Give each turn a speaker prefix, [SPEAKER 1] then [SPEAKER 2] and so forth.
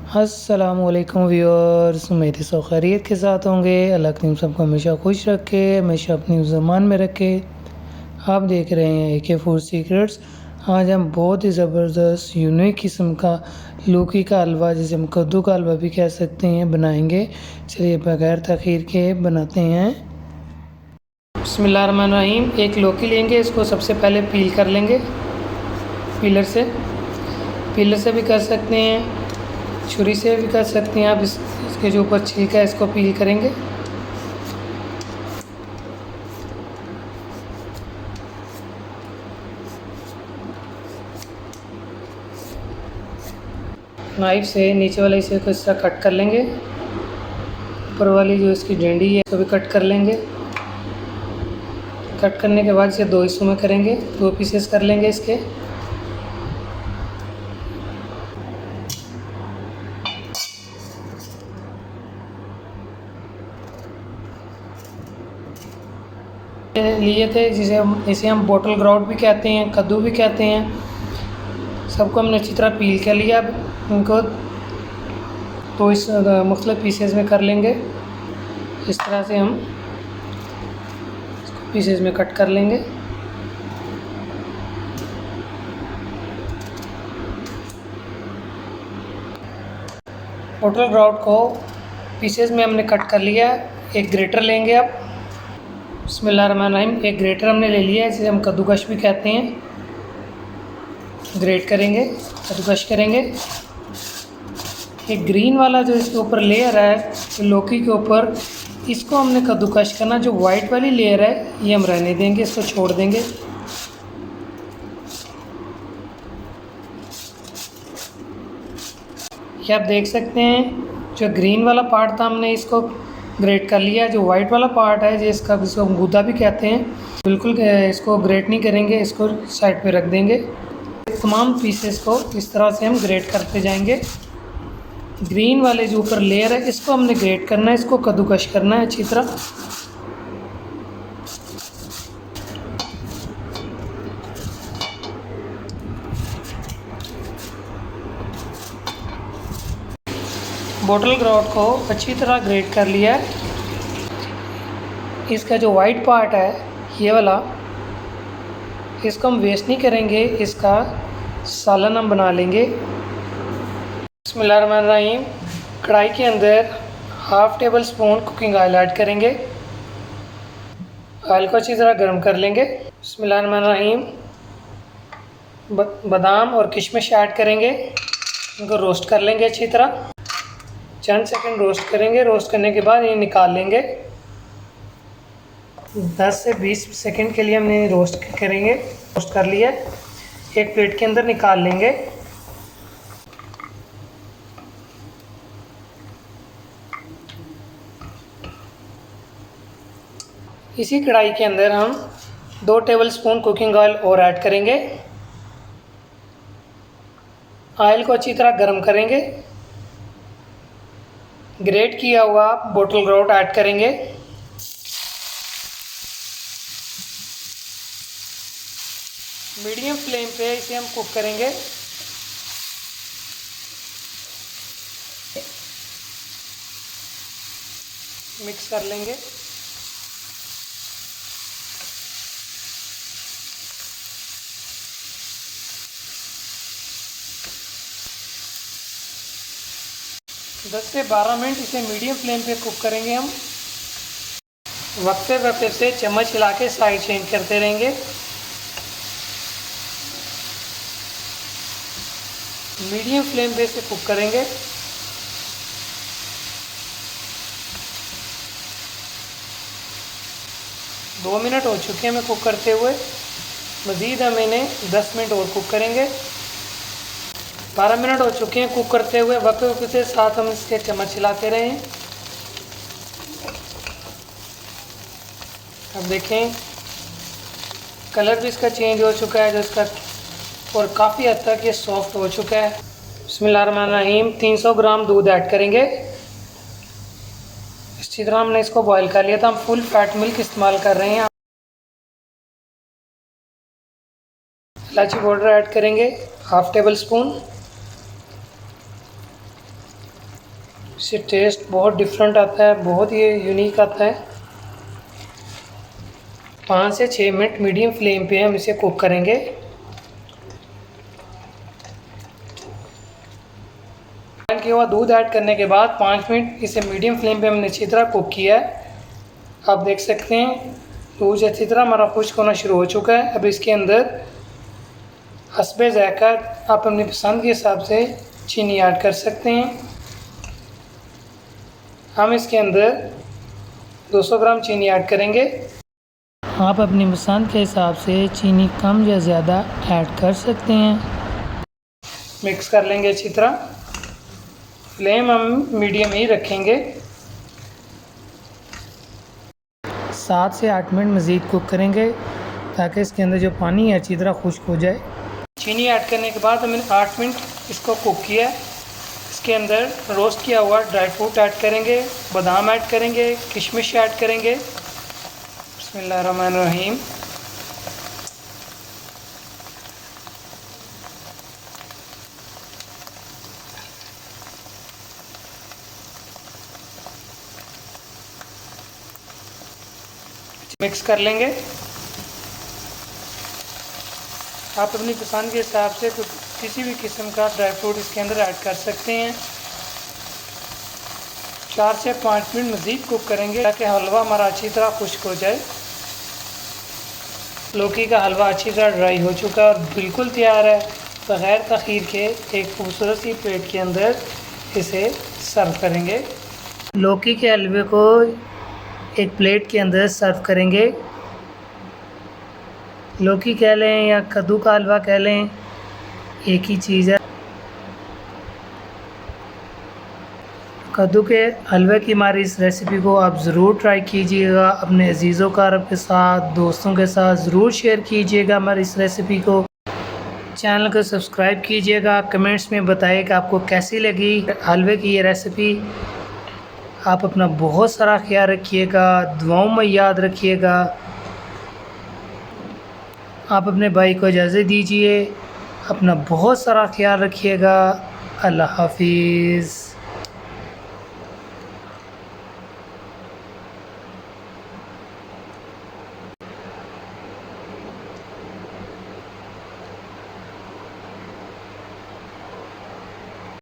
[SPEAKER 1] अस्सलामुअलैकुम व्यूअर्स, मेरे सब खैरियत के साथ होंगे। अल्लाह करीम सबको हमेशा खुश रखे, हमेशा अपनी ज़ुबान में रखे। आप देख रहे हैं AK फूड सीक्रेट्स। आज हम बहुत ही ज़बरदस्त यूनिक किस्म का लौकी का हलवा, जिसे हम कद्दू का हलवा भी कह सकते हैं, बनाएंगे। चलिए बगैर तख़ीर के बनाते हैं। बिस्मिल्लाहिर्रहमानिर्रहीम। एक लौकी लेंगे, इसको सबसे पहले पील कर लेंगे। पीलर से भी कर सकते हैं, छुरी से भी कर सकते हैं आप। इसके जो ऊपर छिलका है इसको पील करेंगे। नाइफ से नीचे वाले हिस्से को इस तरह कट कर लेंगे। ऊपर वाली जो इसकी डंडी है इसको भी कट कर लेंगे। कट करने के बाद इसे दो हिस्सों में करेंगे, दो पीसेस कर लेंगे इसके। लिए थे इसे हम बोटल ग्राउट भी कहते हैं, कद्दू भी कहते हैं। सबको हमने अच्छी तरह पील कर लिया। अब इनको तो इस मुख्तलिफ पीसेस में कर लेंगे। इस तरह से हम इसको पीसेस में कट कर लेंगे। बोटल ग्राउट को पीसेस में हमने कट कर लिया। एक ग्रेटर लेंगे अब। बिस्मिल्लाहिर्रहमानिर्रहीम। एक ग्रेटर हमने ले लिया है, जिसे हम कद्दूकश भी कहते हैं। ग्रेट करेंगे, कद्दूकश करेंगे। एक ग्रीन वाला जो इसके ऊपर लेयर है लौकी के ऊपर, इसको हमने कद्दूकश करना। जो वाइट वाली लेयर है ये हम रहने देंगे, इसको छोड़ देंगे। ये आप देख सकते हैं, जो ग्रीन वाला पार्ट था हमने इसको ग्रेट कर लिया। जो वाइट वाला पार्ट है जिसको हम गूदा भी कहते हैं, बिल्कुल इसको ग्रेट नहीं करेंगे, इसको साइड पे रख देंगे। तमाम पीसेस को इस तरह से हम ग्रेट करते जाएंगे। ग्रीन वाले जो ऊपर लेयर है इसको हमने ग्रेट करना है, इसको कद्दूकश करना है अच्छी तरह। बोटल ग्राउट को अच्छी तरह ग्रेट कर लिया है। इसका जो वाइट पार्ट है ये वाला, इसको हम वेस्ट नहीं करेंगे, इसका सालन हम बना लेंगे। बिस्मिल्लाहिर्रहमानिर्रहीम। कढ़ाई के अंदर half table spoon cooking oil add करेंगे। ऑयल को अच्छी तरह गर्म कर लेंगे। बिस्मिल्लाहिर्रहमानिर्रहीम। बादाम और किशमिश ऐड करेंगे, इनको रोस्ट कर लेंगे अच्छी तरह। चंद सेकंड रोस्ट करेंगे। रोस्ट करने के बाद ये निकाल लेंगे। 10 से 20 सेकंड के लिए हमने रोस्ट करेंगे। रोस्ट कर लिया, एक प्लेट के अंदर निकाल लेंगे। इसी कढ़ाई के अंदर हम 2 टेबल स्पून कुकिंग ऑयल और ऐड करेंगे। ऑयल को अच्छी तरह गर्म करेंगे। ग्रेट किया हुआ बोटल ग्राउट ऐड करेंगे। मीडियम फ्लेम पे इसे हम कुक करेंगे। मिक्स कर लेंगे। दस से 12 मिनट इसे मीडियम फ्लेम पे कुक करेंगे हम। वक्फे वक्फे से चम्मच हिला के साइड चेंज करते रहेंगे। मीडियम फ्लेम पे इसे कुक करेंगे। दो मिनट हो चुके हैं हमें कुक करते हुए। मज़ीद हम इन्हें 10 मिनट और कुक करेंगे। 12 मिनट हो चुके हैं कुक करते हुए। वक्त के साथ हम इसके चम्मच हिलाते रहे। अब देखें, कलर भी इसका चेंज हो चुका है जो इसका, और काफ़ी हद तक ये सॉफ्ट हो चुका है। बिस्मिल्लाहिर्रहमानिर्रहीम। 300 ग्राम दूध ऐड करेंगे। इसी तरह हमने इसको बॉईल कर लिया था। हम फुल फैट मिल्क इस्तेमाल कर रहे हैं। इलायची पाउडर ऐड करेंगे हाफ़ टेबल स्पून। इससे टेस्ट बहुत डिफरेंट आता है, बहुत ही यूनिक आता है। 5 से 6 मिनट मीडियम फ्लेम पे हम इसे कुक करेंगे। बॉयल किया हुआ दूध ऐड करने के बाद 5 मिनट इसे मीडियम फ्लेम पे हमने अच्छी तरह कुक किया है। आप देख सकते हैं दूध अच्छी तरह हमारा खुश्क होना शुरू हो चुका है। अब इसके अंदर हस्बे ज़ायक़ा आप अपनी पसंद के हिसाब से चीनी ऐड कर सकते हैं। हम इसके अंदर 200 ग्राम चीनी ऐड करेंगे। आप अपनी पसंद के हिसाब से चीनी कम या ज़्यादा ऐड कर सकते हैं। मिक्स कर लेंगे अच्छी तरह। फ्लेम हम मीडियम ही रखेंगे। 7 से 8 मिनट मज़ीद कुक करेंगे ताकि इसके अंदर जो पानी है अच्छी तरह खुश्क हो जाए। चीनी ऐड करने के बाद हमने 8 मिनट इसको कुक किया है। इसके अंदर रोस्ट किया हुआ ड्राई फ्रूट ऐड करेंगे, बादाम ऐड करेंगे, किशमिश ऐड करेंगे। बिस्मिल्लाहिर्रहमानिर्रहीम। मिक्स कर लेंगे। आप अपनी पसंद के हिसाब से किसी भी किस्म का ड्राई फ्रूट इसके अंदर ऐड कर सकते हैं। 4 से 5 मिनट मज़ीद कुक करेंगे ताकि हलवा हमारा अच्छी तरह खुश्क हो जाए। लौकी का हलवा अच्छी तरह ड्राई हो चुका है और बिल्कुल तैयार है। बग़ैर तख़ीर के एक खूबसूरत सी प्लेट के अंदर इसे सर्व करेंगे। लौकी के हलवे को एक प्लेट के अंदर सर्व करेंगे। लौकी कह लें या कद्दू का हलवा कह लें, एक ही चीज़ है। कद्दू के हलवे की हमारी इस रेसिपी को आप ज़रूर ट्राई कीजिएगा। अपने अजीज़ों कारब के साथ, दोस्तों के साथ ज़रूर शेयर कीजिएगा हमारी इस रेसिपी को। चैनल को सब्सक्राइब कीजिएगा। कमेंट्स में बताइएगा आपको कैसी लगी हलवे की ये रेसिपी। आप अपना बहुत सारा ख्याल रखिएगा, दुआओं में याद रखिएगा। आप अपने भाई को इजाज़त दीजिए। अपना बहुत सारा ख्याल रखिएगा। अल्लाह हाफिज़।